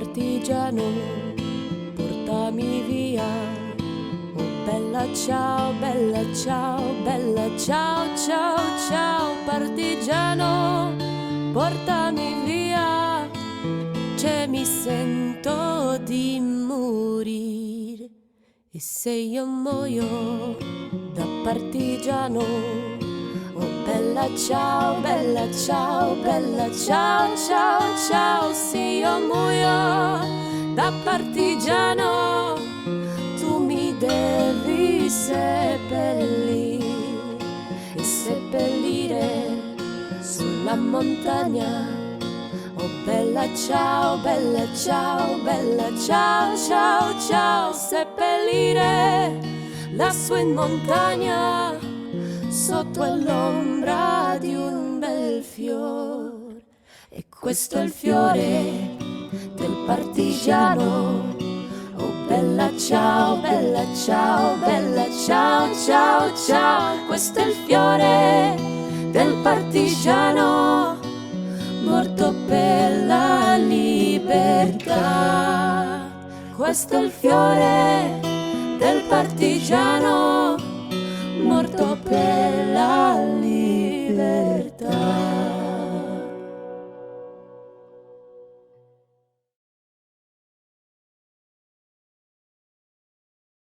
partigiano, portami via. Oh bella ciao, bella ciao, bella ciao, ciao, ciao, partigiano, portami via. Cioè mi sento di morire, e se io muoio da partigiano, oh bella ciao, bella ciao, bella ciao, ciao, ciao, se io muoio da partigiano, tu mi devi seppellire, e seppellire sulla montagna. Oh bella ciao, bella ciao, bella ciao, ciao, ciao, seppellire lassù in montagna, sotto l'ombra di un bel fiore. E questo è il fiore del partigiano. Oh bella ciao, bella ciao, bella ciao, ciao, ciao, questo è il fiore del partigiano, morto per la libertà. Questo è il fiore del partigiano, morto